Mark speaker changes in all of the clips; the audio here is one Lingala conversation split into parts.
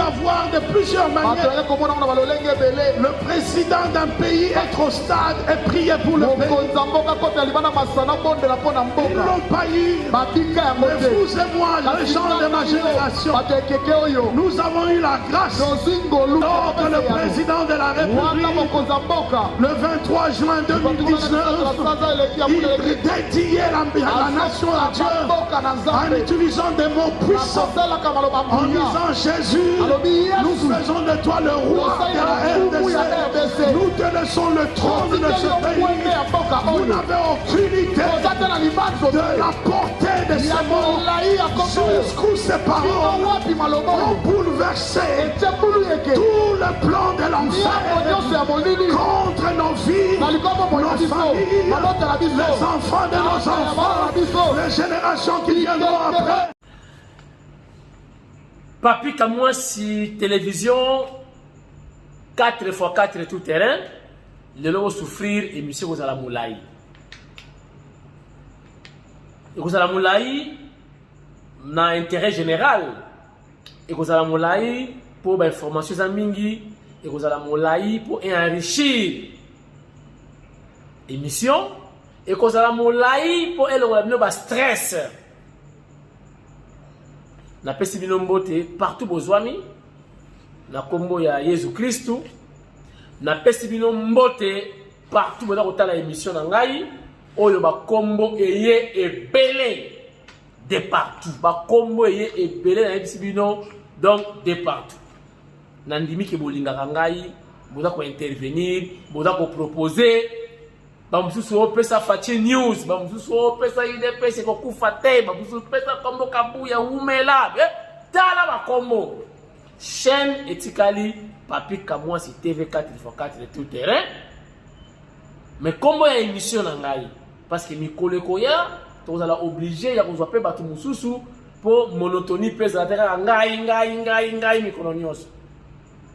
Speaker 1: avoir de plusieurs manières. Le président d'un pays être au stade et prier pour le pays. Ils n'ont pas eu. Mais vous et moi, les gens de ma génération, nous avons eu la grâce lors que le président de la République, le 23 juin 2019, il dédiait la nation à Dieu en utilisant des mots puissants, en disant Jésus, nous faisons de toi le roi de la RDC, nous te laissons le trône de ce pays. Vous n'avez aucune idée de la portée de ces mots, jusqu'où ces paroles ont bouleversé tout le plan de l'enfer contre nos vies, nos familles, les enfants de nos enfants, les générations qui viendront après.
Speaker 2: Papi Kamwa si télévision 4x4 tout terrain, le lot souffrir et monsieur Kozala Moulaï. Kozala Moulaï n'a intérêt général. Et Kozala Moulaï pour information zamingi et Kozala Moulaï pour enrichir émission et Kozala Moulaï pour éloigner le stress. Na pesi bino mbote partout bozwami na kombo ya Yesu Kristu na pesi bino mbote partout boza kotala émission na ngai oyo ba kombo eye ebele de partout ba kombo eye ebele na pesi bino donc de partout na ndimi ke bolingaka ngai boza ko intervenir boza ko proposer ba mususu opesa Fachi News ba mususu opesa IDPS ko kufate ba mususu opesa kombo kabuya umela tala ba kombo chaîne etikali Papi Kamwa si TV 4x4 de tout terrain mais kombo ya émission na ngai parce que mikolo koya tozala obligé ya kozwa pe batu mususu pour monotonie pesa teka ngai mikolo nyonso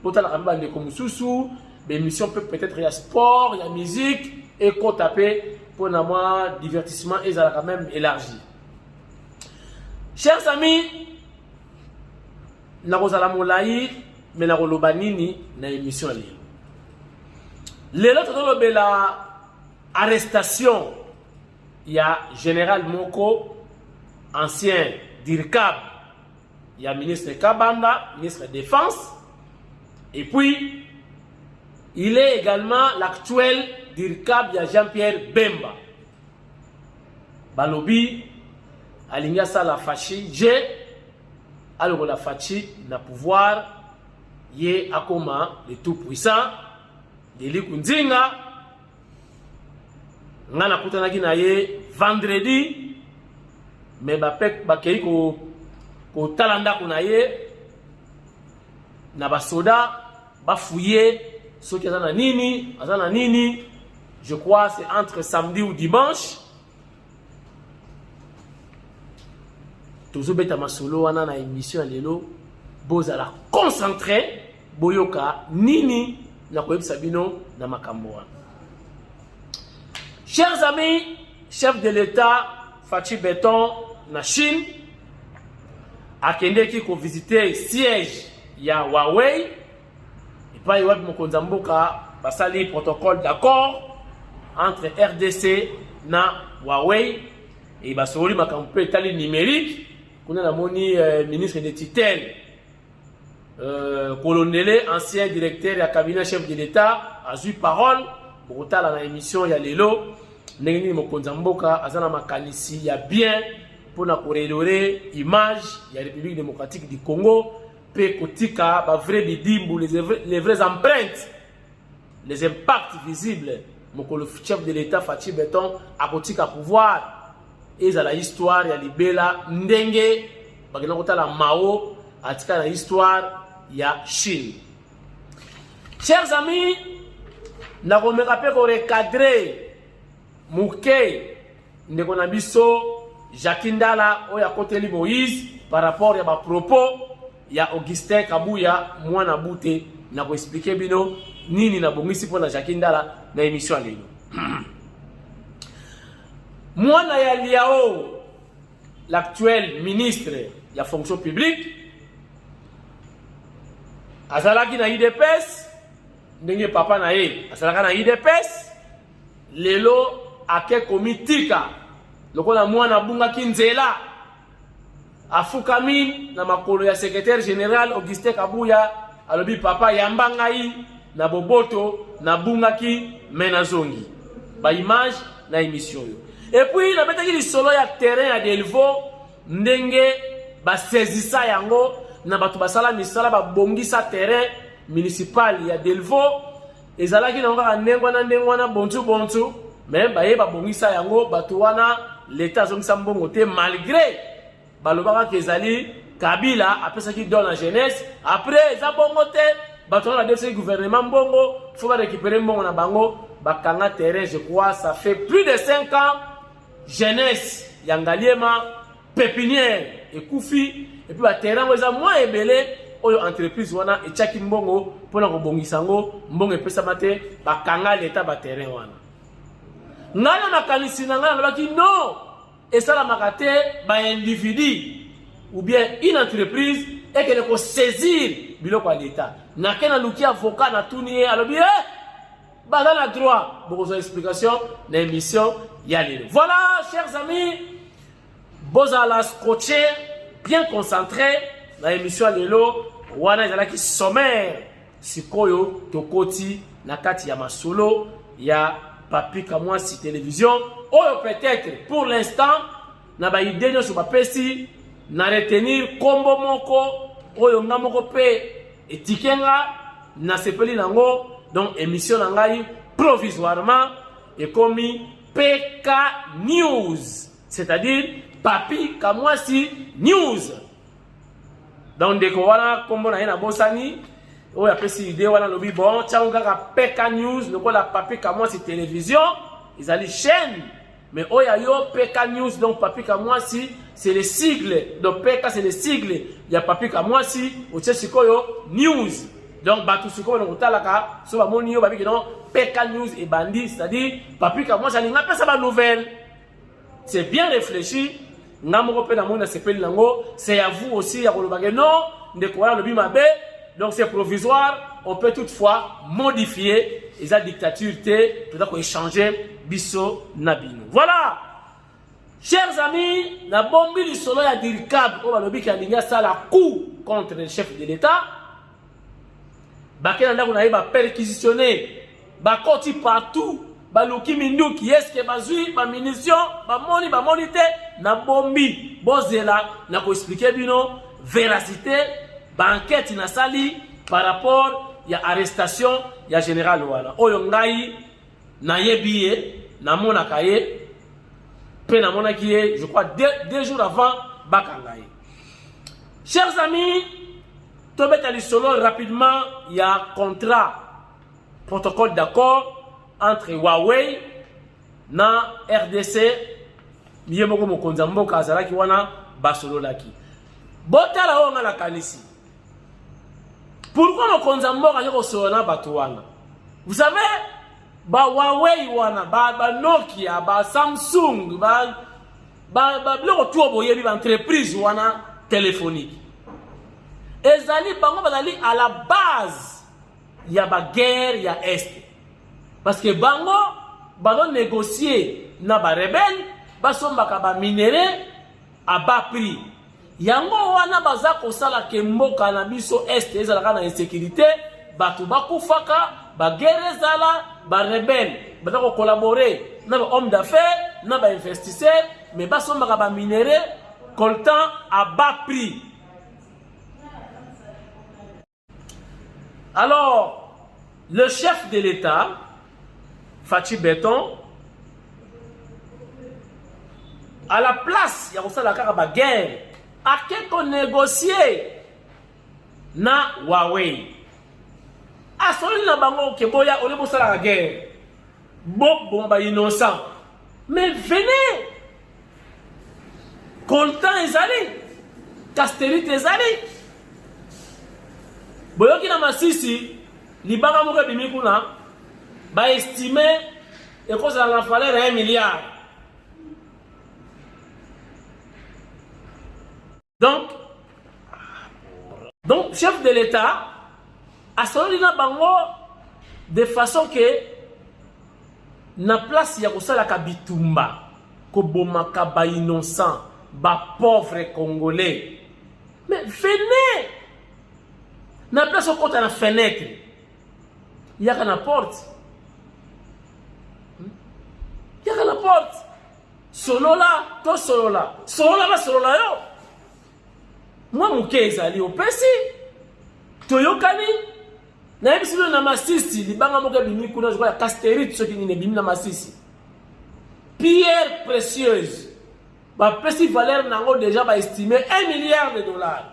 Speaker 2: potala kamba ndeko mususu l'émission peut-être il y a sport, il y a musique et qu'on taper pour moi divertissement et ça quand même élargi. Chers amis, na kozala molai mais na kolobanini na émission lelo. Lelo totolo bela arrestation il y a général Moko ancien d'IRCAB, il y a ministre Kabanda, ministre de défense et puis il est également l'actuel d'IRCAB Jean-Pierre Bemba. Balobi, Alinga Sala Fachi, j'ai alors la Fachi n'a pouvoir, yé Akoma, le tout-puissant, de Likundzinga, Nana Kutanagi na ye vendredi, mais Bapek Bakei ko talanda kunaye, na basoda, bafouye. Ceux qui sont nini, je crois c'est entre samedi ou dimanche. Toujours beta masolo wana na émission lelo, bozala concentré, boyoka nini na koyebisa bino na makambo wana. Chers amis, chef de l'État Fachi Beton na Chine akendeki ko visiter siège ya Huawei. Pas y avoir mboka basali protocole d'accord entre RDC na Huawei et basoli makampe tali numérique kuna na moni ministre de tutelle colonel ancien directeur ya cabinet chef de l'État a eu parole pour tala na émission ya lelo ndenge mokonza mboka azana makanisi ya bien pour na corridorer image ya République démocratique du Congo. Kotika, vrai bidimbu, les vraies empreintes, les impacts visibles. Le chef de l'État Fachi Beton a kotika pouvoir. Et dans la histoire, il y a Libela, Ndenge, la Mao, atika la histoire, il y a Chine. Chers amis, nous avons rappelé qu'on recadré Mouké, Ndekonabiso, Jakindala, Oya Koteli Moïse, par rapport à ma propos. Il y a Augustin Kabuya, moi na boute, na ko expliquer bino nini na bongisi pour na Jakindala na émission lelo. Moi na ya Liao, l'actuel ministre de la fonction publique, azalaki na IDPS ndenge papa na ye azalaka na IDPS lelo ake komitika lokola mwana bungaki nzela afukami na makolo ya secrétaire général Augustin Kabuya alobi papa yamba ngai na boboto na bungaki menazongi ba image na émission yo. Et puis na betaki lisolo ya terrain ya Delvaux ndenge ba saisissa yango na bato basala misala ba bongisa terrain municipal ya Delvaux ezalaki na ngaka ndengwana bontu même ba yeba bongisa yango bato wana l'état zongisa mbongo te malgré balobaka kezali Kabila apesaki don la jeunesse après eza bongo te bato na dese gouvernement mbongo faut ba récupérer mbongo na bango bakanga terrain. Je crois ça fait plus de 5 ans jeunesse yangaliema pépinière et koufi et puis ba terrain weza moins ebele oyo entreprise wana etiaki mbongo pona ko bongisa ngo mbongo epesa mate bakanga l'état ba terrain wana ngana makanisi na ngana baki non et ça la makate ba individu ou bien une entreprise et qu'elle ko saisir biloko à l'état na kena luki avocat na tunier alobi bah dans la droit beaucoup d'explications dans l'émission yalelo. Voilà chers amis bozala scotché bien concentré dans l'émission yalelo wana ezalaki sommaire sikoyo tokoti na kati ya masolo ya Papi Kamwasi télévision oyo peut-être pour l'instant na ba idée nyo ba pesi na retenir kombo moko oyo nga moko pe etikenga na sepeli nango. Donc émission nangai provisoirement et commis PK News, c'est-à-dire Papi Kamwasi News. Donc dès que voilà comme on a na bosani o ya pesi idée wana lobi bon tchanga PK News le la Papi Kamwasi télévision ils allaient chaîne mais o ya yo PK News donc Papi Kamwasi c'est les sigles donc PK c'est les sigles il y a Papi Kamwasi o tchesikoyo News. Donc batu siko na kotalaka so ba moni yo ba biki non PK News et bandi c'est-à-dire Papi Kamwasi alinga pesa ba nouvelle. C'est bien réfléchi ngamoko pe na mona sepeli nango c'est à vous aussi ya kolobage non ndeko wana lobi mabe donc c'est provisoire on peut toutefois modifier les dictatures te peut-être échanger biso nabino. Voilà chers amis na bombi lisolo ya dirkab o balobi ka linga sala coup contre le chef de l'État. Bakena ndako na yeba perquisitionner bakoti partout baluki minduki est-ce que bazui ba munition ba moni te na bombi bozela na ko expliquer bino véracité ba enquête na sali par rapport ya arrestation ya général wala oyo ngai na yebiye na mona kaye pe na mona kiye je crois deux jours avant bakangaye. Chers amis tobeta lisolo rapidement il y a contrat protocole d'accord entre Huawei na RDC miyemoko mokonza mboka azalaki wana basolo laki botala onga la kanisi. Pourquoi mokonza mboka yoko sona bato wana? Vous savez ba Huawei wana ba Nokia ba Samsung ba bloko tuobo yebi ba entreprise wana téléphonique ezali bango bazali à la base ya ba guerre ya est parce que bango bazo négocier na ba rebelle basombaka ba minerais à bas prix yango wana baza kosala ke mboka na biso est ezalaka na insécurité bato bakufaka ba guerre ezala ba rebelle baza ko collaborer na ba homme d'affaires na ba investisseurs mais basombaka ba minerais coltan à bas prix. Alors, le chef de l'État, Fachi Béton, à la place, il y a la guerre, a quelqu'un négocié na Huawei. A celui na bango ke boya ole bosa la guerre. Bon ba innocent. Mais venez. Coltan ezali. Castellite ezali. Boyoki na masisi libanga moko bimi kuna ba estimer et cause à la valeur de 1 milliard. Donc chef de l'État asololi na bango de façon que na place ya kosalaka bitumba kobomaka ba innocent ba pauvre congolais. Mais venez na place okota na fenêtre yaka na porte solola to solola ba solola yo mwa moke ezali opesi toyokani na yebisi bino na Masisi libanga moko ebimi kuna ya casterite soki nini ebimi na Masisi pierre précieuse bapesi valeur nango déjà estimé 1 milliard de dollars.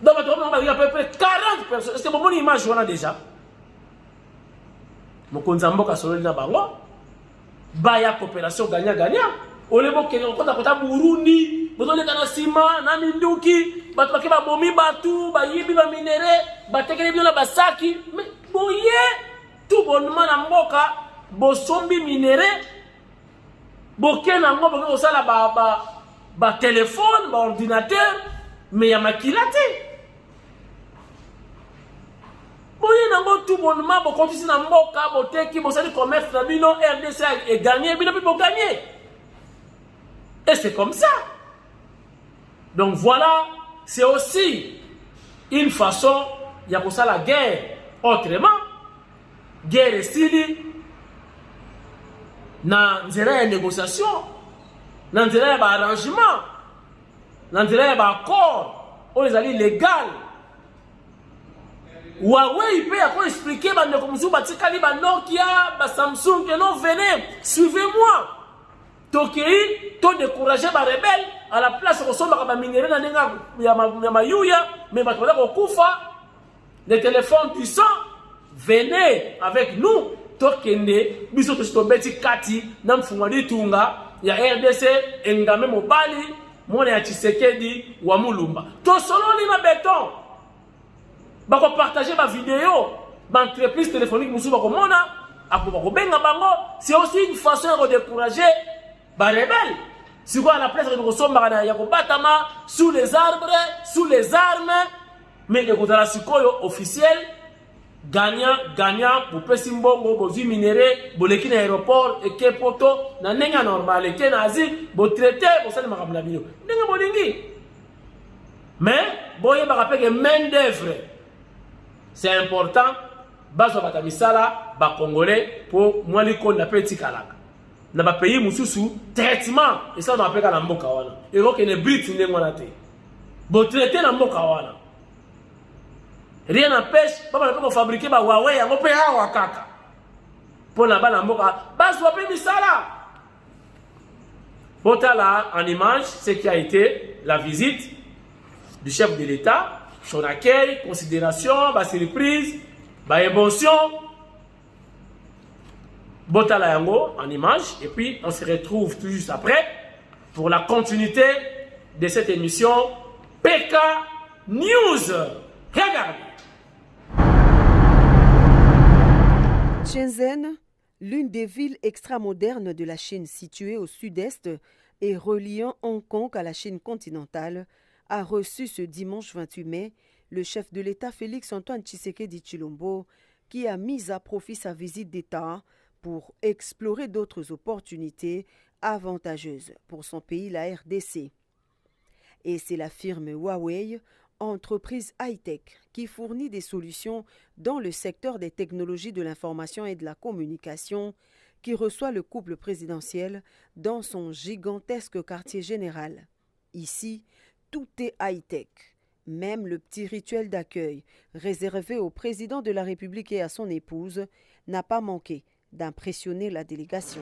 Speaker 2: Donc il y a à peu près 40 personnes. Est-ce que vous avez une image déjà? Mokonzi mboka sololi na bango baya coopération gagnant-gagnant. Olebo kene kota kota Burundi, bozole kana sima na minduki, batu bakeba bomi batu, bayibi ba minere, batekele bino na basaki, mais boye tout bonnement na mboka, bosombi minere, bokena ngo boko sala ba téléphone, ba ordinateur, mais ya makilate. Boye nango tout bonnement, bo continue na mboka, boteki, bosali commerce na bino, RDC est gagné, bino puis bo gagner. Et c'est comme ça. Donc voilà, c'est aussi une façon, il y a pour ça la guerre. Autrement, guerre est style, dans une négociation, dans un arrangement, dans un accord, on les alliés légal. Huawei il peut expliquer comme Nokia, Samsung, que non, venez, suivez-moi. Tokei, to décourager les rebelles à la place où on va minérer dans les mayouya, mais les téléphones puissants, venez avec nous. Tokende, biso to beti kati, nam fumadi tunga, ya RDC, engame mobali, mone ya Tshisekedi, wa Mulumba. To solo ni na béton. Bako partager ma vidéo, ma entreprise téléphonique musu bako mona, bako benga bango, c'est aussi une façon de décourager les rebelles. Si vous à la place de Rosomba, Yakobatama, sous les arbres, sous les armes, mais le côté officiel, gagnant, pour Pesimbongo, pour minéré, pour les aéroport, et que poto, na nenga normal, et que nazi, pour traiter, pour ça, ma rabinabino. Nenga bolingi. Mais, boye, ma rappelle que main d'œuvre, c'est important, baso batamisala, ba congolais, pour moi, les cons d'appel Tikalaka. Dans les pays mususu traitement et ça on appelle la mboka wana et donc ne brite ndengwana te bo traiter na mboka wana rien n'empêche pas on peut fabriquer ba Huawei yango pe hawa kaka pour na bana mboka baso pe misala botala en image ce qui a été la visite du chef de l'État, son accueil, considération, ba surprise, ba émotion. Botala yango en image et puis on se retrouve tout juste après pour la continuité de cette émission PK News. Regardez.
Speaker 3: Shenzhen, l'une des villes extramodernes de la Chine située au sud-est et reliant Hong Kong à la Chine continentale, a reçu ce dimanche 28 mai le chef de l'État Félix-Antoine Tshisekedi Tshilombo qui a mis à profit sa visite d'État pour explorer d'autres opportunités avantageuses pour son pays, la RDC. Et c'est la firme Huawei, entreprise high-tech, qui fournit des solutions dans le secteur des technologies de l'information et de la communication, qui reçoit le couple présidentiel dans son gigantesque quartier général. Ici, tout est high-tech. Même le petit rituel d'accueil, réservé au président de la République et à son épouse, n'a pas manqué d'impressionner la délégation.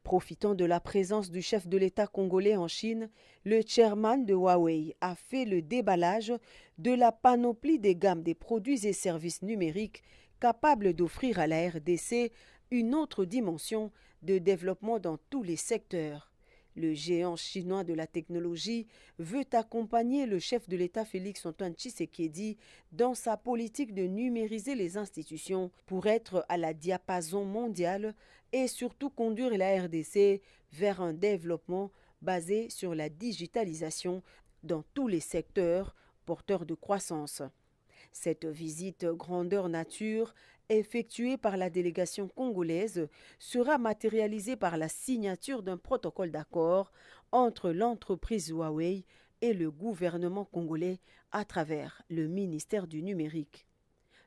Speaker 3: Profitant de la présence du chef de l'État congolais en Chine, le chairman de Huawei a fait le déballage de la panoplie des gammes des produits et services numériques capables d'offrir à la RDC une autre dimension de développement dans tous les secteurs. Le géant chinois de la technologie veut accompagner le chef de l'État Félix-Antoine Tshisekedi dans sa politique de numériser les institutions pour être à la diapason mondiale et surtout conduire la RDC vers un développement basé sur la digitalisation dans tous les secteurs porteurs de croissance. Cette visite grandeur nature effectuée par la délégation congolaise sera matérialisée par la signature d'un protocole d'accord entre l'entreprise Huawei et le gouvernement congolais à travers le ministère du numérique.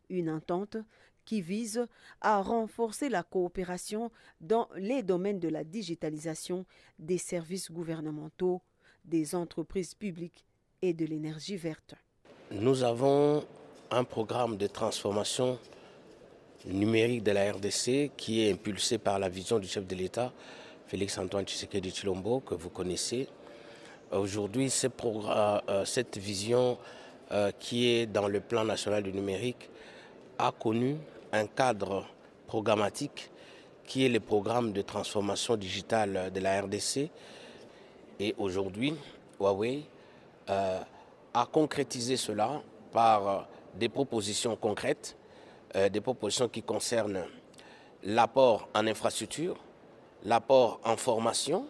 Speaker 3: Une entente qui vise à renforcer la coopération dans les domaines de la digitalisation, des services gouvernementaux, des entreprises publiques et de l'énergie verte.
Speaker 4: Nous avons un programme de transformation numérique de la RDC qui est impulsé par la vision du chef de l'État, Félix-Antoine Tshisekedi Tshilombo, que vous connaissez. Aujourd'hui, cette vision qui est dans le plan national du numérique a connu un cadre programmatique qui est le programme de transformation digitale de la RDC. Et aujourd'hui, Huawei a concrétisé cela par des propositions concrètes, des propositions qui concernent l'apport en infrastructure, l'apport en formation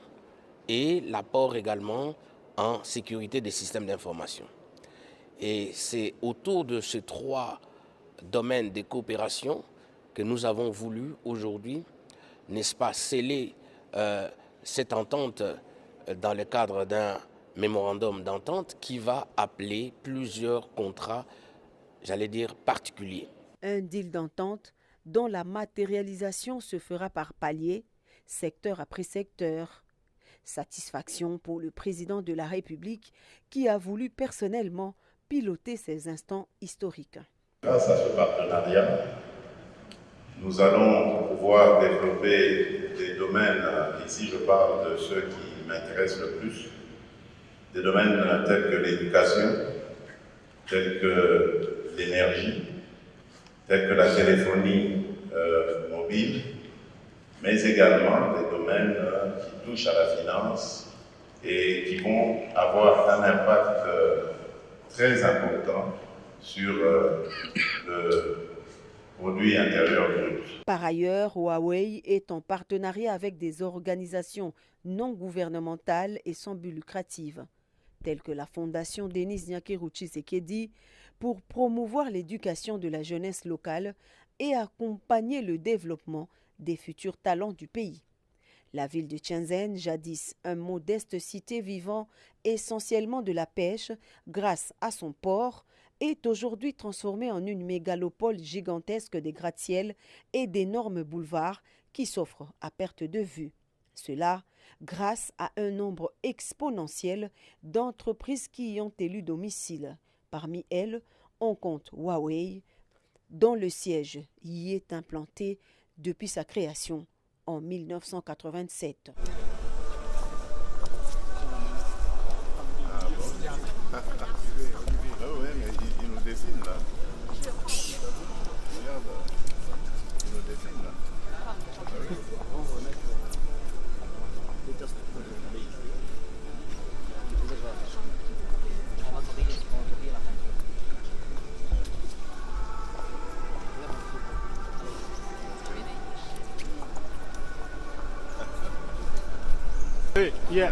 Speaker 4: et l'apport également en sécurité des systèmes d'information. Et c'est autour de ces trois domaines de coopération que nous avons voulu aujourd'hui, n'est-ce pas, sceller cette entente dans le cadre d'un mémorandum d'entente qui va appeler plusieurs contrats, j'allais dire, particuliers.
Speaker 3: Un deal d'entente dont la matérialisation se fera par paliers, secteur après secteur. Satisfaction pour le président de la République qui a voulu personnellement piloter ces instants historiques.
Speaker 5: Grâce à ce partenariat, nous allons pouvoir développer des domaines, ici je parle de ceux qui m'intéressent le plus, des domaines tels que l'éducation, tels que l'énergie, tels que la téléphonie mobile, mais également des domaines qui touchent à la finance et qui vont avoir un impact très important sur le produit intérieur brut.
Speaker 3: Par ailleurs, Huawei est en partenariat avec des organisations non gouvernementales et sans but lucratif, telles que la Fondation Denis Nyakeru Tshisekedi, pour promouvoir l'éducation de la jeunesse locale et accompagner le développement des futurs talents du pays. La ville de Shenzhen, jadis un modeste cité vivant essentiellement de la pêche grâce à son port, est aujourd'hui transformée en une mégalopole gigantesque des gratte-ciels et d'énormes boulevards qui s'offrent à perte de vue. Cela grâce à un nombre exponentiel d'entreprises qui y ont élu domicile. Parmi elles, on compte Huawei, dont le siège y est implanté depuis sa création en 1987.
Speaker 1: Yeah.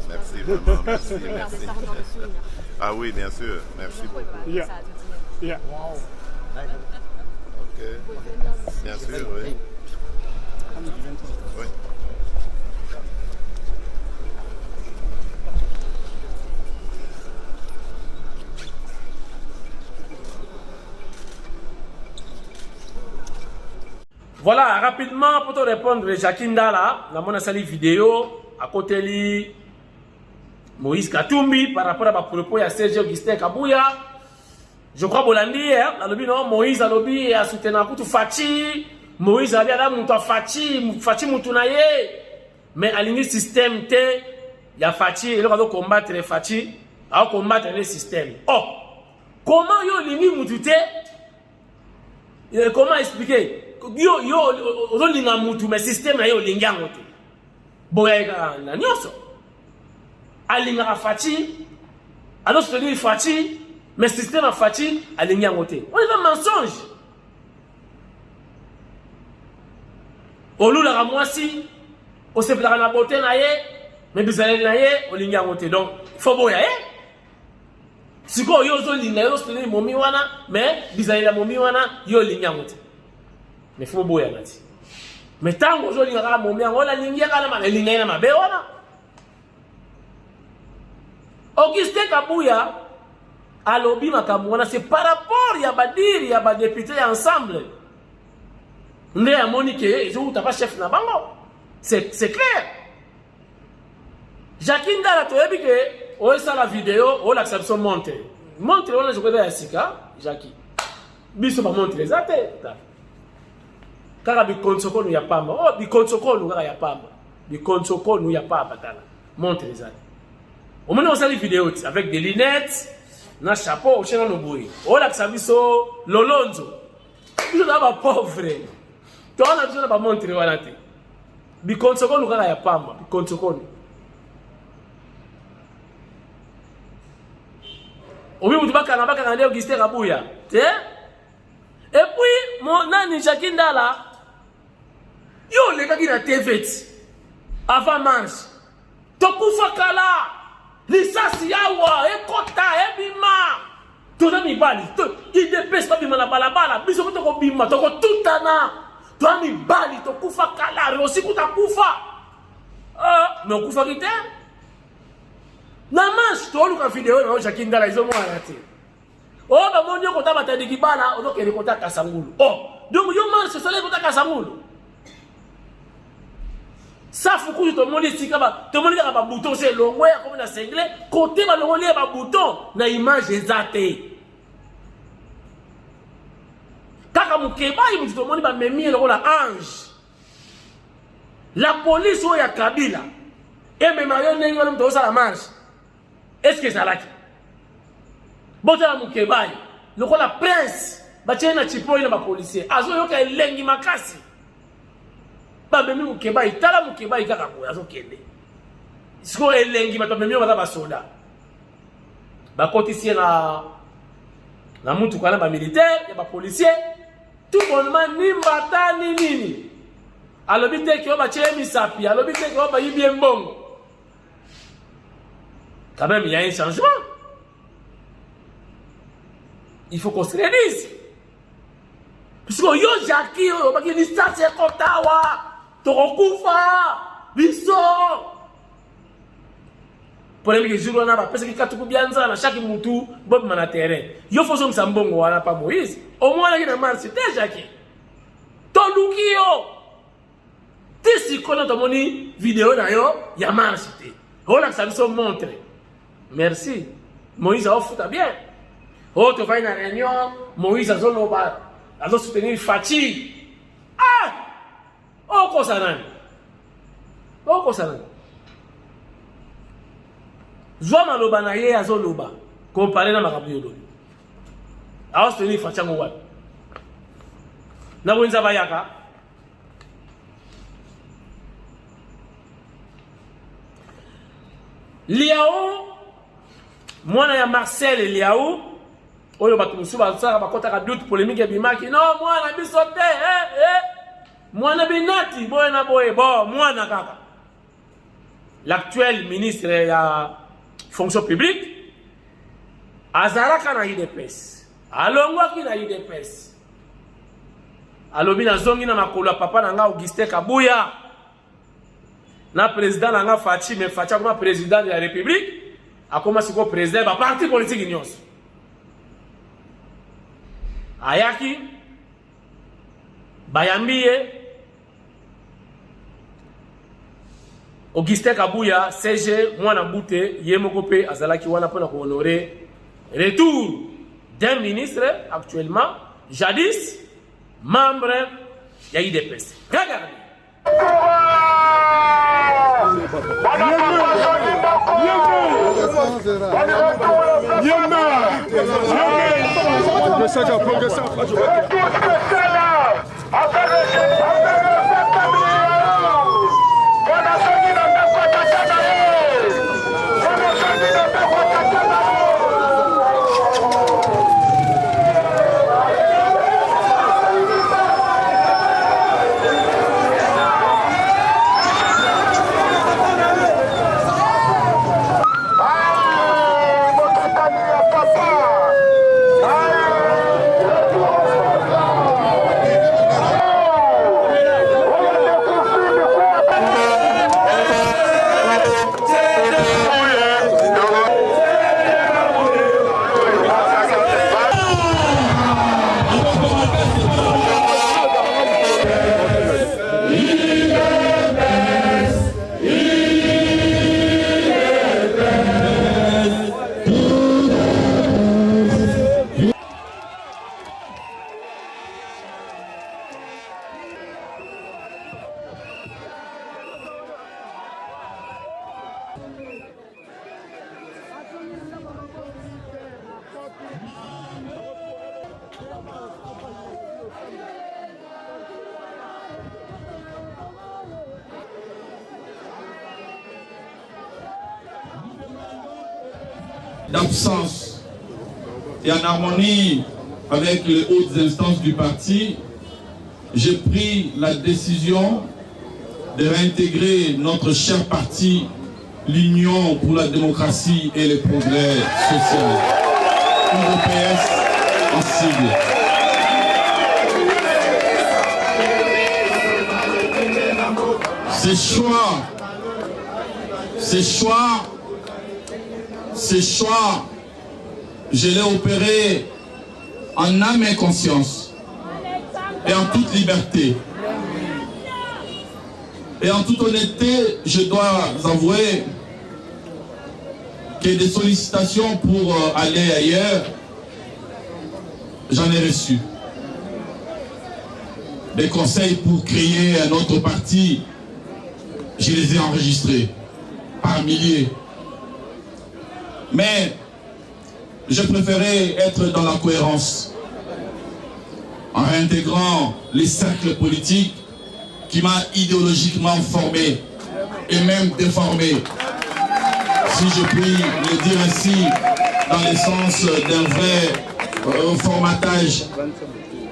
Speaker 5: Merci vraiment, merci, merci. Ah oui, bien sûr, merci beaucoup.
Speaker 1: Yeah. Yeah.
Speaker 5: Ok, bien sûr, oui. Oui.
Speaker 2: Voilà, rapidement, pour te répondre, Jacqueline Dala, dans mon salle vidéo, à côté de Moïse Katumbi, par rapport à ma propos, il y a Serge Augustin Kabouya. Je crois Bolandi, dans le non, Moïse a lobby a soutenu un coup de Fati. Moïse a dit à la Fati, Fati Moutunaye. Mais à l'ini système, il y a Fati, et là, on va combattre les Fati. à combattre le système. Oh, comment yo lingi mutute? Comment expliquer? Yo linga mutu, mais système yo lingi angote. Boya na nyoso. Alinga fati, alors soutenir fati, mais système a fati, alingi angote. On est un mensonge. Olu la mwasi, on se plera na beauté na ye, mais bizarre na ye, on lingi angote. Donc, faut boya si ko yo zo linga yo soutenir momi wana, mais bizarre la momi wana, yo lingi angote. Mais faut boya nati. Mais tant que zo linga ka momi angola lingi ka na linga na mabe wana. Augustin Kabuya alobi makamwana, c'est par rapport ya badiri ya ba député ensemble. Ndé a monique, je ou pas chef na bango. C'est clair. Jacqueline Dala to yebi ke o esa la vidéo, o l'acception monte. Monte on je connais ya sika, Jackie. Biso ba monte les até. Kaka bi konsoko no ya pamba. Oh bi konsoko no kaka ya pamba. Bi konsoko no ya pamba tala. Monte les até. Au moins on sali vidéo avec des lunettes, na chapeau, au chien no boui. O l'acception Lolonzo. Biso na ba pauvre. Tu as besoin de montrer voilà te. Bi konsoko kaka ya pamba, bi konsoko. Obi mutu baka na ndio Augustin Kabuya. Et puis mon nani Jacqueline Dala yo le kaki na TV avant manche. Tokufa kala lisasi yawa ekota ebima. Tona mibali, il dépêche pas bima na balabala, biso ko to bima, to ko tutana. Toi mi bali to kufa kala aussi kuta kufa. Mais kufa kite. Na manche to luka vidéo na Jacqueline Dala izo mo arate. Oh ba monyo ko ta batandi kibana o to kele ko ta kasangulu. Oh, donc yo manche so le ko ta kasangulu. Ça fuku to moni sika ba, to moni ka ba bouton c'est longwe comme na single, côté ba longwe ba bouton na image ezate. Kaka mukeba yi mutu moni ba memi le la ange. La police o ya Kabila et même ayo nengo mto sa la marche. Est-ce que ça laki? Bota mukeba yi le la prince ba tena chipo ina ba policier. Azo yo ka elengi makasi. Ba memi mukeba yi tala mukeba yi kaka ko azo kende. Siko elengi ba to memi ba ba soda. Ba kotisie na mutu kana ba militaire ya ba policier. Tout le monde nimba ni nini. Alobite ki oba chemi sapi, alobite ki oba yibi mbongo. Quand même, il y a un changement. Il faut qu'on se réalise. Parce que yo Jackie, yo baki ni sa se kotawa, torokufa, biso. Polémique jour na ba parce que katuku bianza na chaque mutu bob mana terrain. Yo faut son sambongo wala pa Moïse. Au moins là na marche déjà qui. Tolukio. Tisi kona to moni vidéo na yo ya marche te. Ola ça nous montre. Merci. Moïse a offert bien. Oh tu vas na réunion, Moïse a zolo ba, a zo soutenir Fati. Ah! Oh kosanani. Oh kosanani. Zwa maloba na ye azoloba comparé na makabu yodoli. Aos teni fachango wapi. Na wenza bayaka. Liao mwana ya Marcel Liao oyo batu musuba saka bakota ka doute polémique bimaki non mwana bisote mwana binati boye na boye bo mwana kaka. L'actuel ministre ya fonction publique azaraka na IDPS alongwaki na IDPS alobi na zongi na makolo ya papa na nga Augustin Kabuya na président na nga Fati mais Fati comme président de la République akoma siko président ba parti politique nyonso ayaki bayambiye Augustin Kabuya, CG, mwana Bouté, Yemokopé, Azalaki wana pour honorer retour d'un ministre actuellement, jadis, membre de l'IDPS. Regardez.
Speaker 6: D'absence et en harmonie avec les hautes instances du parti, j'ai pris la décision de réintégrer notre cher parti, l'Union pour la démocratie et le progrès social, UDPS en sigle. Ces choix, je l'ai opéré en âme et conscience et en toute liberté. Et en toute honnêteté, je dois avouer que des sollicitations pour aller ailleurs, j'en ai reçu. Des conseils pour créer un autre parti, je les ai enregistrés par milliers. Mais je préférais être dans la cohérence en réintégrant les cercles politiques qui m'a idéologiquement formé et même déformé, si je puis le dire ainsi, dans le sens d'un vrai formatage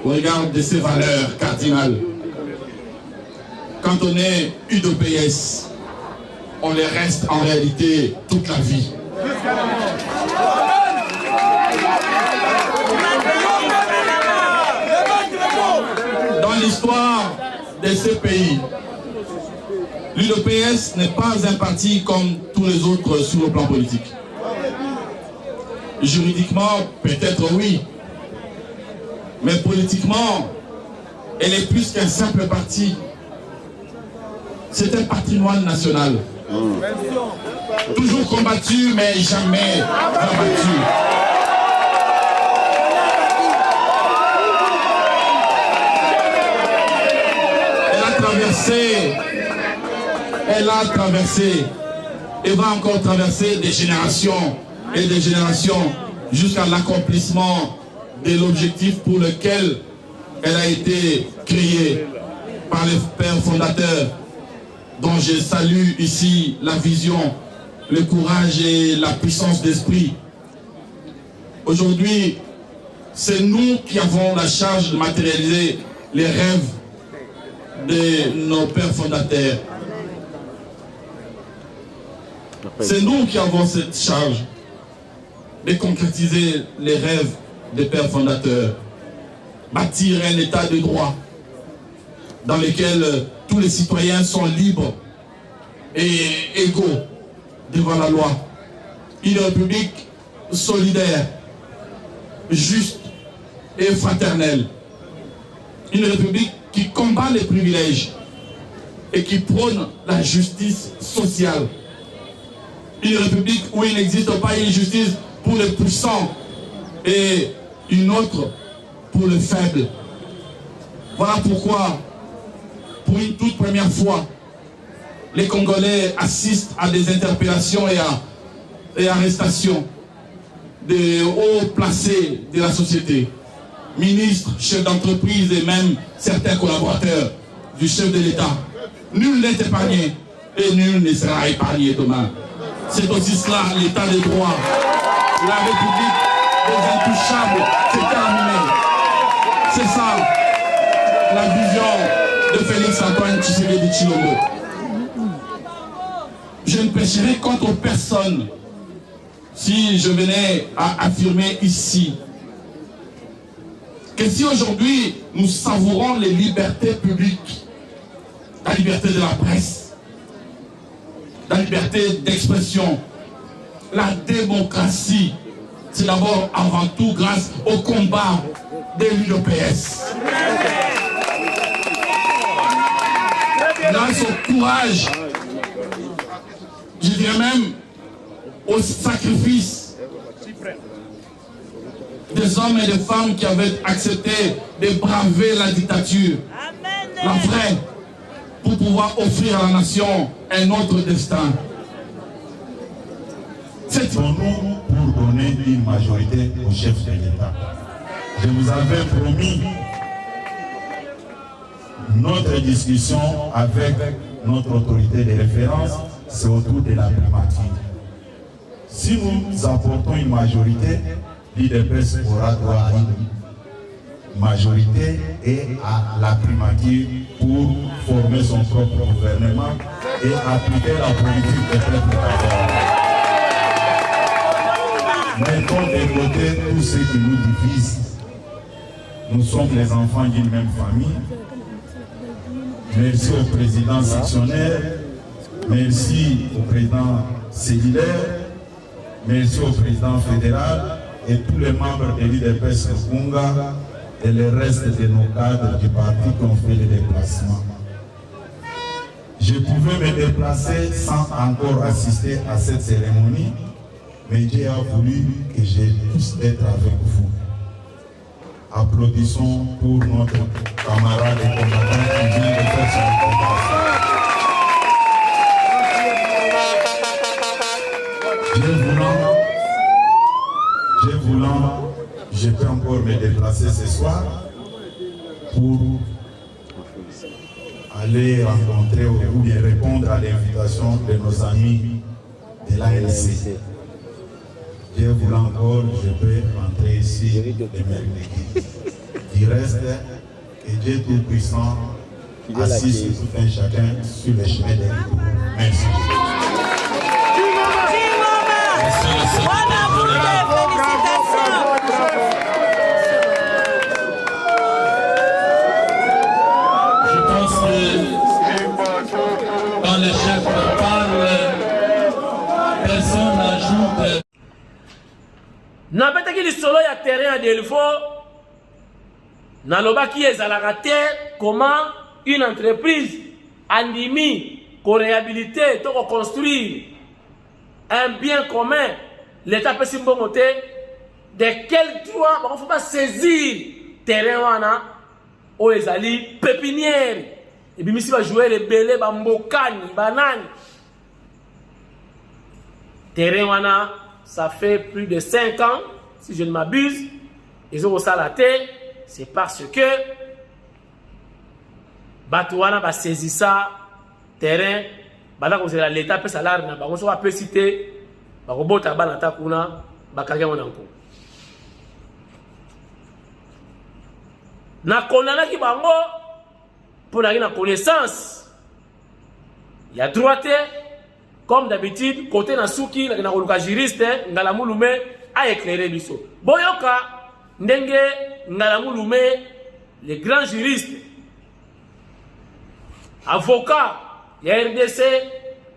Speaker 6: au regard de ses valeurs cardinales. Quand on est UDPS, on les reste en réalité toute la vie. Dans l'histoire de ces pays, l'UDPS n'est pas un parti comme tous les autres sur le plan politique. Juridiquement, peut-être oui, mais politiquement, elle est plus qu'un simple parti. C'est un patrimoine national. Toujours combattu, mais jamais abattu. Elle a traversé et va encore traverser des générations et des générations jusqu'à l'accomplissement de l'objectif pour lequel elle a été créée par les pères fondateurs, dont je salue ici la vision, le courage et la puissance d'esprit. Aujourd'hui, c'est nous qui avons la charge de matérialiser les rêves de nos pères fondateurs. C'est nous qui avons cette charge de concrétiser les rêves des pères fondateurs. Bâtir un état de droit dans lequel tous les citoyens sont libres et égaux devant la loi. Une république solidaire, juste et fraternelle. Une république qui combat les privilèges et qui prône la justice sociale. Une république où il n'existe pas une justice pour les puissants et une autre pour les faibles. Voilà pourquoi, pour une toute première fois, les Congolais assistent à des interpellations et arrestations de hauts placés de la société, ministres, chefs d'entreprise et même certains collaborateurs du chef de l'État. Nul n'est épargné et nul ne sera épargné demain. C'est aussi cela, l'état de droit. La République des intouchables, c'est terminé. C'est ça, la vision de Félix-Antoine Tshisekedi Tshilombo. Je ne pécherai contre personne si je venais à affirmer ici que si aujourd'hui nous savourons les libertés publiques, la liberté de la presse, la liberté d'expression, la démocratie, c'est d'abord avant tout grâce au combat de l'UDPS. Grâce au courage, je dirais même au sacrifice des hommes et des femmes qui avaient accepté de braver la dictature, la vraie, pour pouvoir offrir à la nation un autre destin.
Speaker 7: C'est pour nous pour donner une majorité au chef de l'État. Je vous avais promis notre discussion avec notre autorité de référence, c'est autour de la primature. Si nous apportons une majorité, l'UDPS aura droit à une majorité et à la primature pour former son propre gouvernement et appliquer la politique des peuples d'abord. Mettons de côté tout ce qui nous divise. Nous sommes les enfants d'une même famille. Merci au président sectionnaire, merci au président cellulaire, merci au président fédéral et tous les membres de l'UDPS Kunga et le reste de nos cadres du parti qui ont fait les déplacements. Je pouvais me déplacer sans encore assister à cette cérémonie, mais Dieu a voulu que je puisse être avec vous. Applaudissons pour notre camarade et combattant qui vient de faire son intervention. Dieu voulant, je peux encore me déplacer ce soir pour aller rencontrer ou bien répondre à l'invitation de nos amis de l'ANC. Dieu voulant encore, je peux rentrer ici le mercredi. Il reste que Dieu Tout-Puissant assiste tout un chacun sur le chemin des retours. Merci.
Speaker 6: Je pense que quand les chefs parlent, personne n'ajoute.
Speaker 2: Nabetaki lisolo ya terrain ya Delfo nalobaki ezalaka te comment une entreprise andimi ko réhabiliter to ko construire un bien commun l'état pesi mbongo te de quel droit ba faut pas saisir terrain wana o ezali pépinière et bimisi ba jouer les belé ba mbokani banani terrain wana. Ça fait plus de 5 ans, si je ne m'abuse, ils ont salaté, c'est parce que Batouana va saisir ça, terrain, l'État peut salaire, on peut citer, on peut banata kuna, bakage mon anko. Na konana ki bango, pour la connaissance, il y a droite. Comme d'habitude, côté Nasuki, na juriste, Ngalamulume a éclairé biso. Boyoka, Ndenge, Ngalamulume, les grands juristes, avocats, la RDC,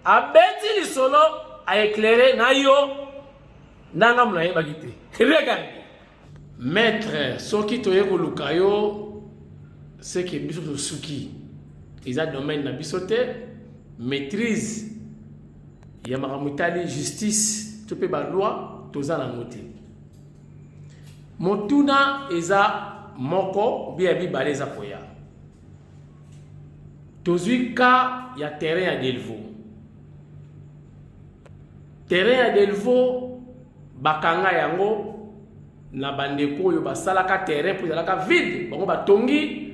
Speaker 2: a bêti le solo, a éclairé Nayo, Nangam Naye Bagite. Regardez. Maître, Soki Toyeko Lukayo, c'est que biso Suki, ils ont domaine na bisote, maîtrise. Il y a une justice, tu peux la loi, tu as la moté. Motuna eza moko biabi baleza poya. tozwi ka ya terrain ya Delvaux. Terrain ya Delvaux bakanga yango na bandeko oyo basalaka terrain pour ezalaka vide bango batongi.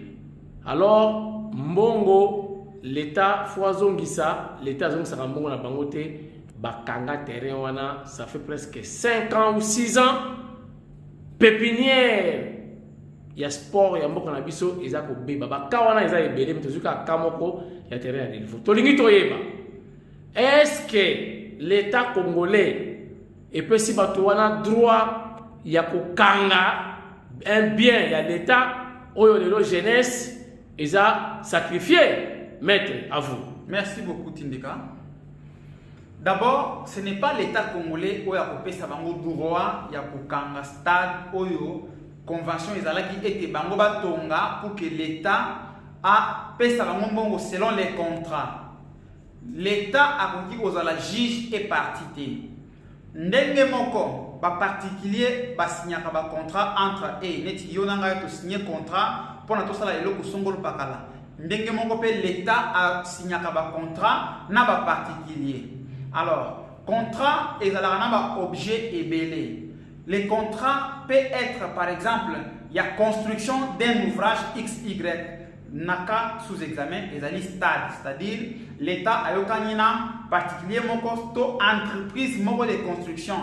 Speaker 2: Alors mbongo l'État foazongisa, l'État azongisaka mbongo na bango te bakanga terrain wana. Ça fait presque 5 ans ou 6 ans. Pépinière ya sport ya mboka na biso eza ko beba baka wana eza ebele metozuka kamoko ya terrain ya Delvaux. Tolingi toyeba, est-ce que l'État congolais epesi bato wana droit ya kokanga un bien ya l'État oyo lelo jeunesse eza sacrifié? Maître, à vous.
Speaker 8: Merci beaucoup Tindeka. D'abord, ce n'est pas l'État congolais qui a pesa bango droit ya kokanga stade oyo convention ezalaki ete bango batonga pour que l'État a pesa bango mbongo selon les contrats. L'État a conquis kozala juge et partie te. Ndenge moko ba particulier ba signaka ba contrat entre neti yo nanga to signer contrat pour na to sala eloko songolo pakala. Ndenge moko pe l'État a signaka ba contrat na ba particulier. Alors, contrat est un objet ébélé. Les contrats peuvent être, par exemple, il y a construction d'un ouvrage XY. Naka sous examen, les stade, c'est-à-dire l'État a eu particulièrement costaud entreprise de construction.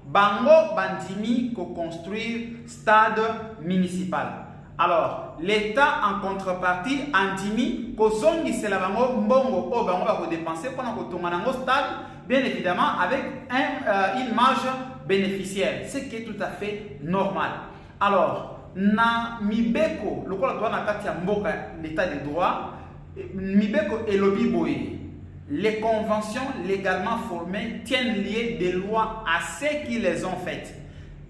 Speaker 8: Bango bandimi ko construire stade municipal. Alors, l'État en contrepartie andimi ko zongi c'est la bango mbongo o bango ba ko dépenser pour na ko tonga nango stade. Bien évidemment avec une marge bénéficiaire, ce qui est tout à fait normal. Alors, na mibeko, le quoi doit na katia mboka l'état de droit, mibeko et lobby boy. Les conventions légalement formées tiennent lieu des lois à ceux qui les ont faites.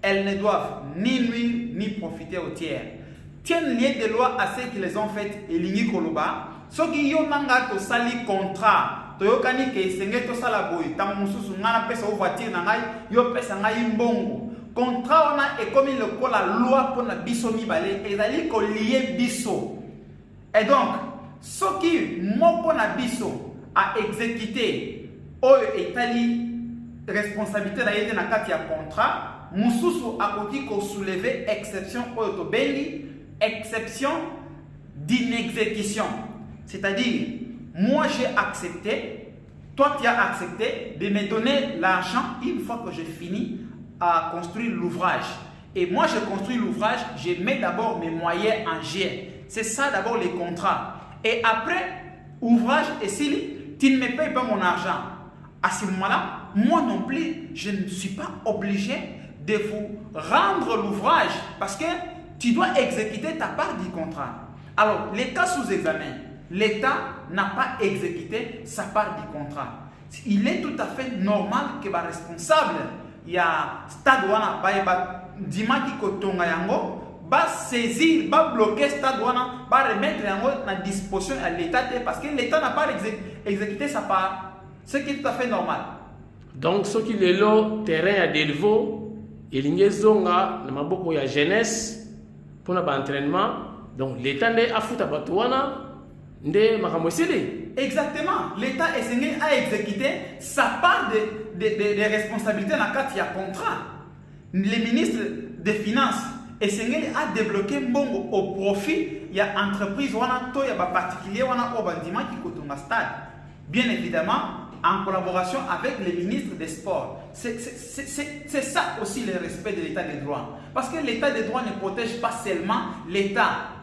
Speaker 8: Elles ne doivent ni nuire ni profiter aux tiers. Tiennent lieu des lois à ceux qui les ont faites et l'igni koloba. Ceux qui y ont to sali contrat. Toyokani ke senge to sala boy tam mususu ngana pesa o voiture na ngai yo pesa ngai mbongo contrat wana e comme le ko la loi pour na biso mibale ezali ko lié biso et donc ce qui moko na biso a exécuté oyo etali responsabilité na yete na kati ya contrat mususu akoki ko soulever exception oyo to bengi exception d'inexécution, c'est-à-dire moi j'ai accepté, toi tu as accepté de me donner l'argent une fois que j'ai fini à construire l'ouvrage. Et moi je construis l'ouvrage, je mets d'abord mes moyens en jeu. C'est ça d'abord les contrats. Et après, ouvrage et si tu ne me payes pas mon argent, à ce moment-là, moi non plus, je ne suis pas obligé de vous rendre l'ouvrage parce que tu dois exécuter ta part du contrat. Alors, l'État sous examen, l'État n'a pas exécuté sa part du contrat. Il est tout à fait normal que le responsable, il y a stade wana ba dimaki kotonga yango, ba saisir, ba bloquer stade wana, ba remettre yango à disposition à l'État parce que l'État n'a pas exécuté sa part, ce qui est tout à fait normal.
Speaker 2: Donc ce qui est là, terrain à Delvaux, il y a zonga, na maboko ya jeunesse pour l'entraînement. Donc l'État n'est a foutu à Batouana.
Speaker 8: Exactement. L'État a exécuté sa part de responsabilité dans le cadre du contrat. Le ministre des Finances a débloqué mbongo au profit. Il y a entreprise, il y a particulier, qui stade. Bien évidemment, en collaboration avec le ministre des Sports. C'est ça aussi le respect de l'État des droits. Parce que l'État des droits ne protège pas seulement l'État.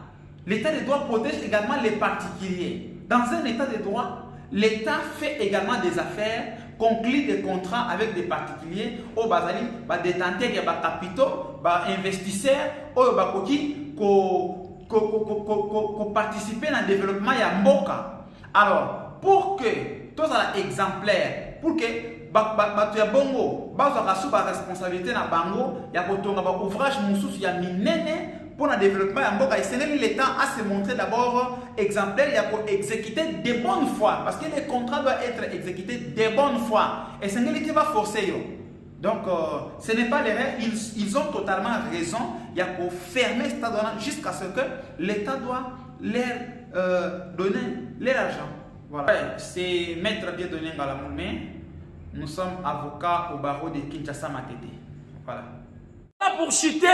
Speaker 8: L'État des droits protège également les particuliers. Dans un État de droit, l'État fait également des affaires, conclut des contrats avec des particuliers, au basali, détenteurs, des capitaux, investisseurs, qui participent dans le développement de Mboka. Alors, pour que tous les exemplaires, pour que tu aies bongo, tu aies responsabilité dans bango, il y a un ouvrage il y a minene pour le développement de Mboka. Et l'État a se montrer d'abord exemplaire, il y a exécuter de bonne foi, parce que les contrats doivent être exécutés de bonne foi. Et c'est l'État va forcer. Donc, ce n'est pas l'erreur, ils ont totalement raison. Il y a pour fermer ce stade jusqu'à ce que l'État doit leur donner l'argent. Voilà. C'est Maître Dieudonné Ngalamoumé. Nous sommes avocats au barreau de Kinshasa Matete. Voilà.
Speaker 2: Pour chuter,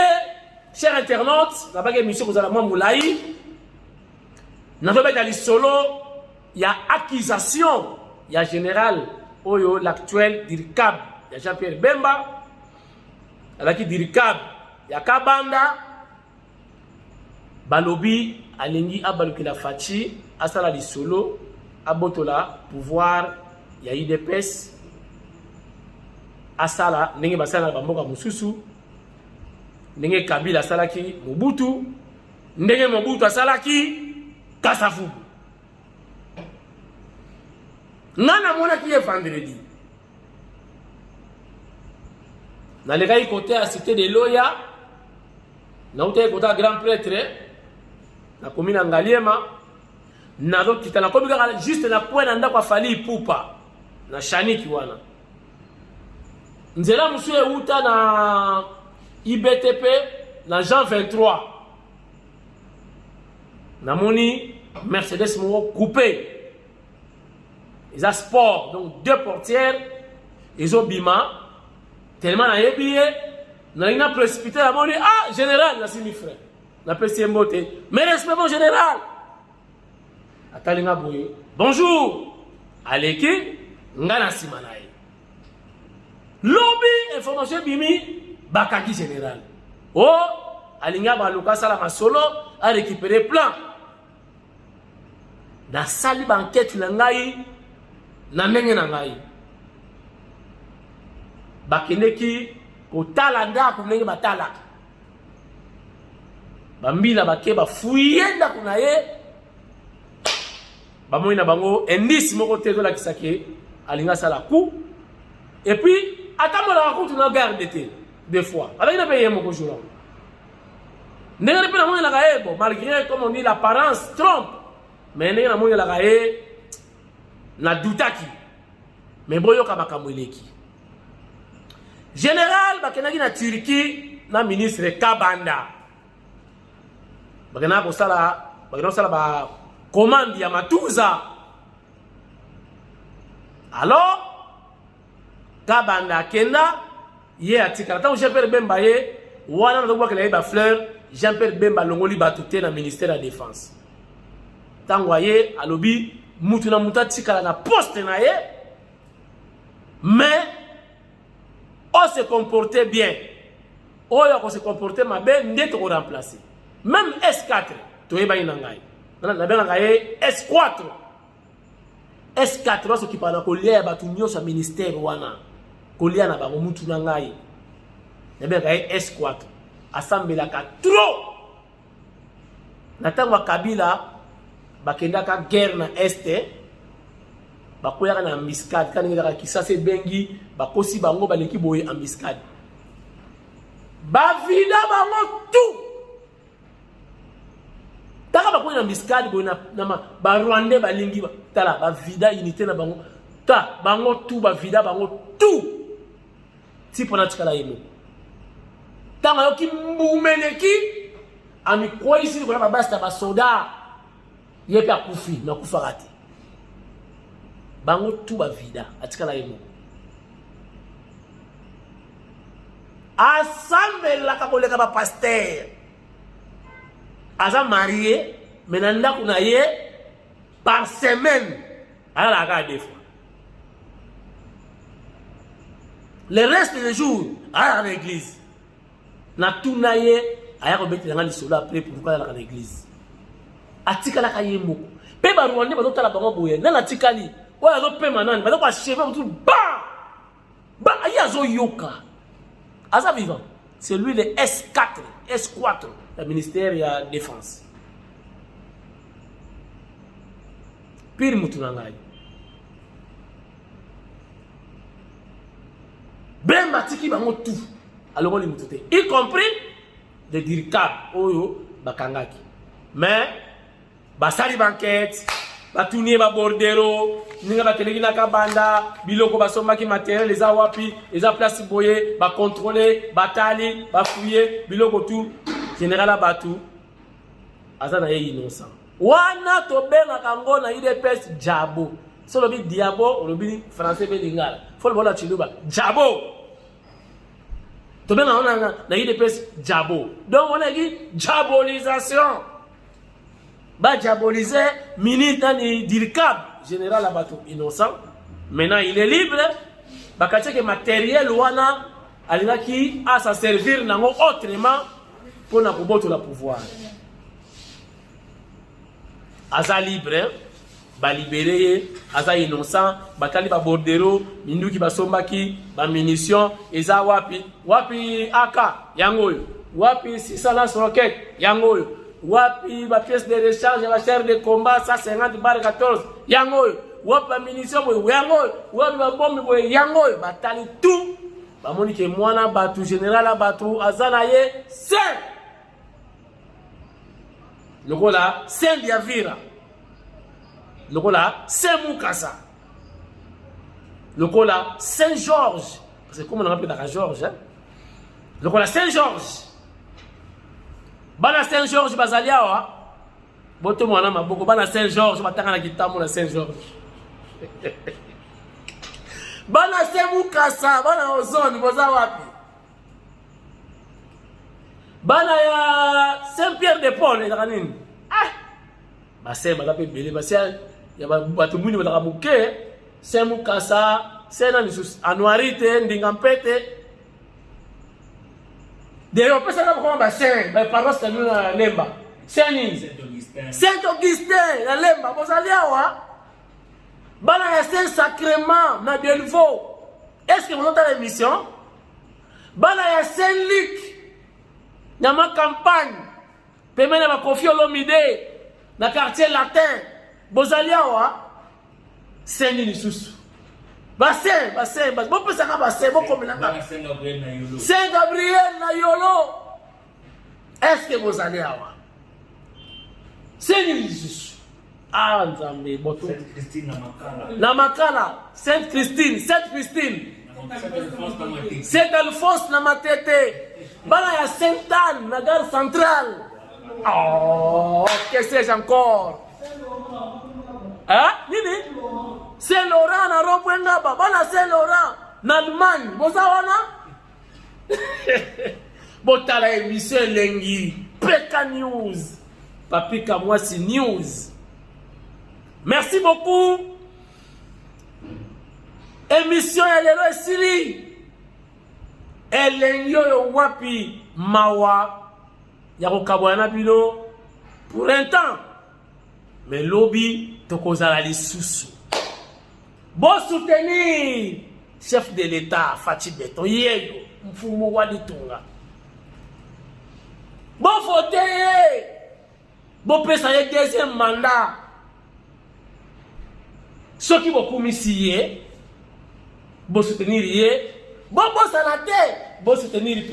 Speaker 2: chers internautes, la bague émission vous allez moi moulaï. Nous avons dans les solos, il y a accusation, il y a général Oyo, l'actuel Dirkab, il y a Jean-Pierre Bemba, avec Dirkab, il y a Kabanda, Balobi, Alengi Abalukila Fachi, Asala les solos, Abotola, pouvoir, il y a IDPS, Asala, Nenge Basala Bamboka Mususu, Nenge Kabila Salaki, Mobutu, Nenge Mobutu Salaki, Kasafu. Nana mona qui est vendredi. Dans les côté à cité de Loya, na côté côté grand prêtre, na commune Ngaliema, na d'autres qui na commune juste na point nanda kwa fali pupa, na shani kiwana. Nzela musu euta na IBTP na Jean 23. Namoni Mercedes mo coupé. Ils ont sport, donc 2 portières, ils ont bima, tellement na yebiye, na ina précipité la moni, ah, général, na simi frère, na pesi mbote, mais respect mon général. Atalinga boye, bonjour, aleki, ngana simanaye. Lobby, information bimi, bakaki général. Oh, alinga baluka sala masolo, a récupéré plan. Na sali banquette na ngai, na ndenge na ngai bakendeki kotala ndako ndenge batalaka bambila bake bafuye ndako na ye bamoi na bango indice moko te ezolakisa ke alinga sala coup et puis atambolaka kutu na garde te des fois alaki na mpe ye moko jour ndenge na mpe namonelaka ye bon malgré comme on dit l'apparence trompe mais ndenge namonelaka ye na doutaki mais boyoka makambo eleki général bakenaki na Turquie na ministre Kabanda bakena kosala ba commande ya matuza alors Kabanda kenda ye atikala tango Jean-Pierre Bemba ye wana nazobwakela ye ba fleur Jean-Pierre Bemba longoli bato te na ministère de la défense tango ye alobi mutu na muta tikala na poste na ye mais on se comportait bien on se comportait mabe ndeko ko remplacer même S4 to yeba inangai na benga ngai S4 S4 baso ki pala ko lia batu nyosa ministère wana ko lia na bango mutu na ngai na benga ngai S4 assemblée ka trop na tango Kabila bakendaka guerre na este bakoyaka na embuscade kana ngaka kisase bengi bakosi bango baleki boye embuscade bavida bango tout taka bakoya na embuscade boye na ba Rwandais balingi tala bavida unité na bango ta bango tout bavida bango tout ti pona tikala yemo tanga yoki mbumeneki ami kwa ici ko na basta ba soda yepe akufi na kufa kati bango tout ba vida atikala yemo assemble la kakoleka ba pasteur aza marié menanda kuna ye par semaine ala ka des fois le reste des jours à l'église na tuna ye aya ko beti ngani solo après pourquoi la l'église atikala ka ye moko pe ba Rwanda bazo tala bango boye na tikali oya zo pe manani bazo kwa chef tout ba aya zo yoka aza vivant c'est lui le S4 S4 le ministère de la défense pire mutu na ngai Bemba tiki bango tout alors les mutu te y compris de Dirkab oyo bakangaki mais basali banquette batunier ba bordero ninga bateleki na Kabanda biloko basomaki matériel les awapi les a place boye ba contrôler batali ba fouiller biloko tout général abatu azana ye innocent wana tobenga kango na UDPS Jabo. So le diabo, on le français bilingue. Faut le voir la chiluba. Jabo. Tobenga na UDPS Jabo. Donc on a dit diabolisation. Ba diaboliser ministre ni Dirkab, général Abato innocent. Maintenant il est libre. Ba que matériel wana alingaki à s'en servir nango autrement pour na kuboto la pouvoir. Aza libre, ba libéré, aza innocent, batali ba bordero, minduki ba sombaki, ba munitions, eza wapi AK yangoyo, wapi 600 roquettes yangoyo, wapi ba pièces de recharge, ba chair de combat 150 bar 14 yangoyo, wapi ba munitions yangoyo, wapi ba bombe yangoyo, batali tout. Ba moni ke mwana batu général batu azana ye c'est Lokola Saint Diavira. Lokola Saint Mukasa. Lokola Saint Georges. Parce que comme on appelle la Georges, hein? Lokola Saint Georges. Bana Saint Georges bazaliawa. Boto mwana maboko bana Saint Georges batanga na kitamu na Saint Georges. Bana Saint Mukasa, bana ozone boza wapi? Bana ya Saint Pierre de Paul ezaka nini? Ah! Base balape belé base ya batu muni bataka muke Saint Mukasa, Saint nani sus anuarite ndingampete. Dero pesa na kwa base, ba paroisse na Lemba. Saint nini? Saint Augustin na Lemba bozaliawa. Bana ya Saint Sacrement na Delvaux. Est-ce que vous entendez l'émission? Bana ya Saint Luc na ma campagne, pemene ba Kofi Olomide na quartier latin, bozaliawa Saint Nisusu. Bassin, bon pesa ka bassin, bon comme na Saint Gabriel na Yolo. Est-ce que bozaliawa Saint Nisusu? Ah, Nzambe, boto. Sainte Christine na Makala. Sainte Christine. Saint Alphonse na Matete. Bana ya Sainte Anne na gare centrale. Oh, qu'est-ce que c'est encore? Hein? Nini? Saint Laurent na Rompwengaba. Bana Saint Laurent na Allemagne. Boza wana? Botala émission lengi. Peka News. Papika Mwasi News. Merci beaucoup. Émission ya lelo esili. Elenyo yo wapi mawa ya kokabwana bino pour un temps. Mais lobby tokozala lisusu. Bon soutenir chef de l'État Fachi Beton yeyo mfumo wa litunga. Bon voter. Bon pesa ye deuxième mandat. Ceux qui vont commissionner, vont soutenir, bon sanate, vont soutenir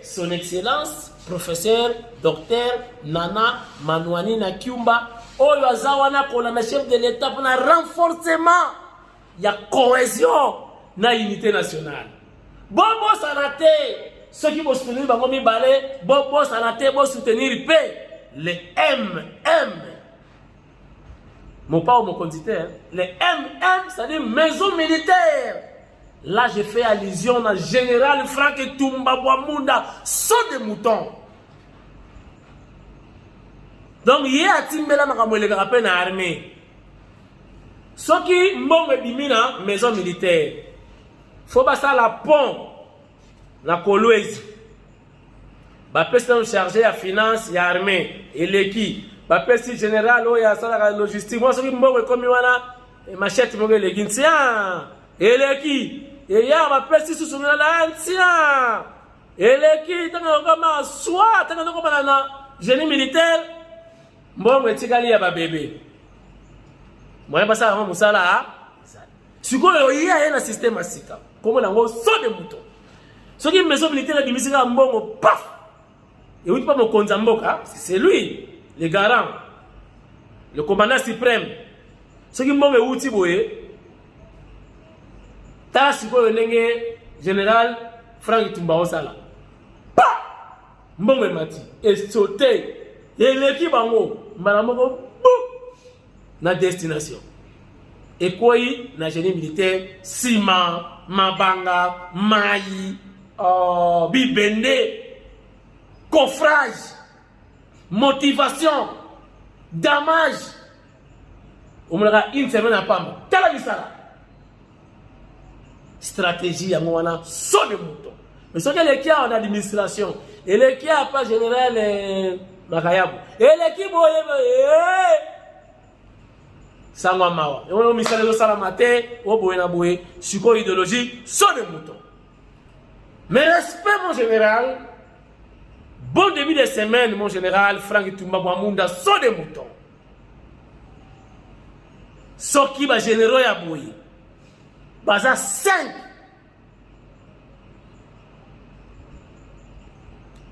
Speaker 2: son excellence, professeur, docteur Nana Manouani Nakiumba, Oyo Azawana pour la chef de l'État pour un renforcement, il y a cohésion na unité nationale. Bon sanate, ceux qui vont soutenir, bon sanate, vont soutenir les MM. Mon père ou mon conducteur, les MM, c'est-à-dire maison militaire. Là, je fais allusion à général Franck Toumba Boamunda, saut de mouton. Donc, il y a Timbela Makamouele rappel dans l'armée. Ce qui m'ont mis dans maison militaire, il faut passer la pont, la Kolwezi. La personne chargée à finance, il y a l'armée, et l'équipe. Ba pesi général oya sala la logistique moi soki mbongo ekomi wana machette mbongo le gintia eleki et ya ba pesi susu na la antia eleki tanga kama soit tanga kama na génie militaire mbongo etikali ya ba bébé moi ba ça vraiment musala sikoyo ya na système asika comme na ngo so de mouton soki maison militaire di misika mbongo paf et oui pas mon konzamboka c'est lui le garant, le commandant suprême, ce qui m'a outi boye, ta siko nenge général Franck Toumba Osala. Pa! Mbongo mati, et sauté, et l'équipe bango, malamoko, na destination. Et quoi, na génie militaire, ciment, mabanga, maï, bibende, coffrage, motivation, damage. On me l'a une semaine à Pamba. Tala bisala. Stratégie à moi, saut de mouton. Mais ce que qui a en administration, et les qui a pas général Makayabo, et les qui Sangwa Mawa. Et on a mis ça dans la matin, au Boena Boué, sur idéologie, saut de mouton. Mais respect, mon général. Bon début de semaine, mon général, Franck Toumba Munda, saut de mouton. Soki ba généraux ya Boué. Baza 5.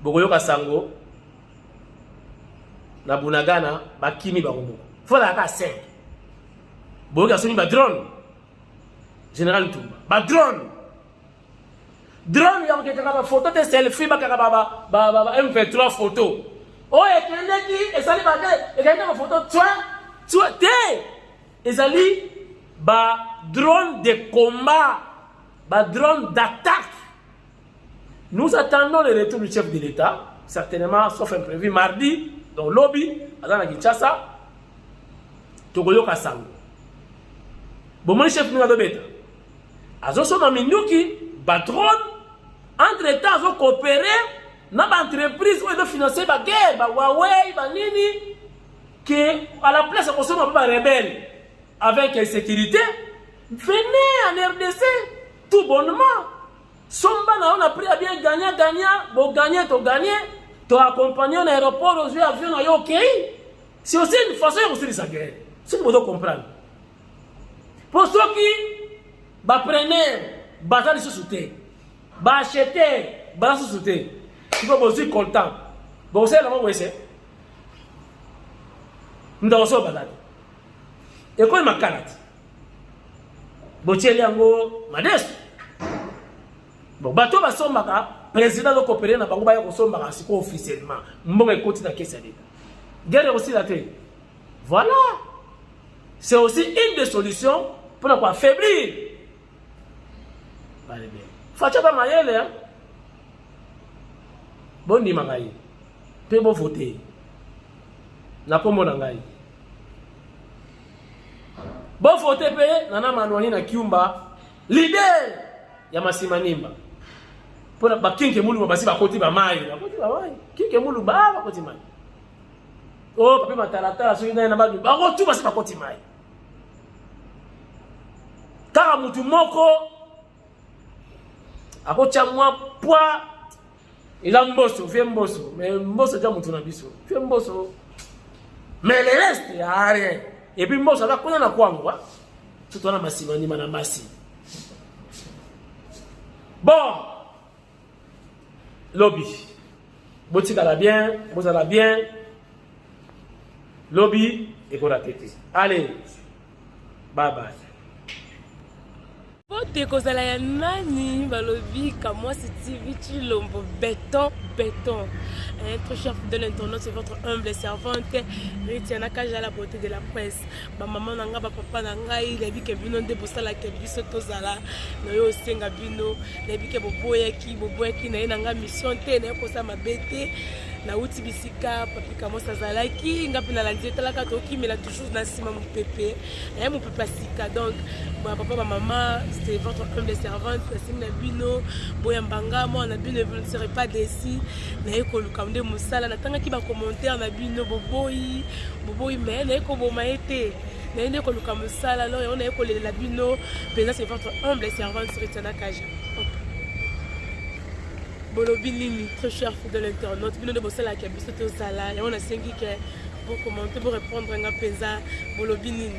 Speaker 2: Bogoyo Kasango. Na Bunagana, Bakimi Barumbo. Faut la 5. Bogoyo Kasoni ba drone. Général Toumba. Ba drone. Drone, il y a une photo de selfie, M23 photo. Oh, et qu'il y a qui, et ça y a une photo, toi, et ça drone de combat, drone d'attaque. Nous attendons le retour du chef de l'État, certainement, sauf imprévu, mardi, dans le lobby, à la Kinshasa, Togoyo Kasango. Bon, mon chef nous a donné. Azoso Maminuki, drone. Entre-temps, ils ont coopéré dans l'entreprise où ils ont financé la guerre, Huawei, Nini, qui à la place de consommer un peu de rebelles avec insécurité, venez en RDC tout bonnement. Somba, on a pris à bien gagner, bon gagner, tu accompagné en aéroport, aux avions, ok. C'est aussi une façon de construire sa guerre. C'est ce que vous devez comprendre. Pour ceux qui prennent, bataille de société. Ba acheter, ba sous-souter. Il faut aussi content. Bon, c'est là où c'est. Nous avons ça balade. Et quoi ma calate? Bon, tiens yango modeste. Bon, bateau va sombaka, président de coopérer na bango ba ko sombaka siko officiellement. Mbonga côté na caisse d'État. Guerre aussi la tête. Voilà. C'est aussi une des solutions pour ne pas affaiblir. Allez bien. Fachata mayele hein. Bon ni mangai. Pe bon voter. Na kombo na ngai. Bon voter pe nana manwani na kiumba leader ya masimanimba. Pona bakinke mulu basi bakoti ba mai. Bakoti ba mai. Kinke mulu ba bakoti mai. Oh papi matalata so ina na bagi. Ba tu basi bakoti mai. Kaka mutu moko akocha mwa poa ila mboso fie mboso mais mboso ja mutu na biso fie mboso mais le reste ya rien et puis mboso la kona na kwangu tout na masimani mana masi bon lobby botika la bien bozala bien lobby et pour la tête allez bye bye.
Speaker 9: Pote kozala ya nani balobi moi c'est TV Chilombo béton. Être chef de l'internaute, c'est votre humble servante. Retiana Kaja la beauté de la presse. Ma maman nanga ba papa nanga il a vu que bino de bosala ke biso tozala. No yo senga bino, na bi ke boboya ki na nanga mission te na ko sa mabete. Na uti bisika papi kamo sazalaki ngapi na landi talaka toki mais la toujours na sima mon pépé et mon papa sika donc mon papa ma maman c'est votre humble servante na bino boya mbanga moi na bino vous ne serez pas déçus na eko lukamde musala na tanga ki ba commentaire na bino boboyi mais na eko boma été na eko lukamusala alors on a eko la bino mais c'est votre humble servante Retiana Kaja. Bolobi Nini, très cher de l'internaute, bino de bosser la cabiso to sala, et on a 5 qui pour commenter, pour répondre à un pesa, Bolobi Nini.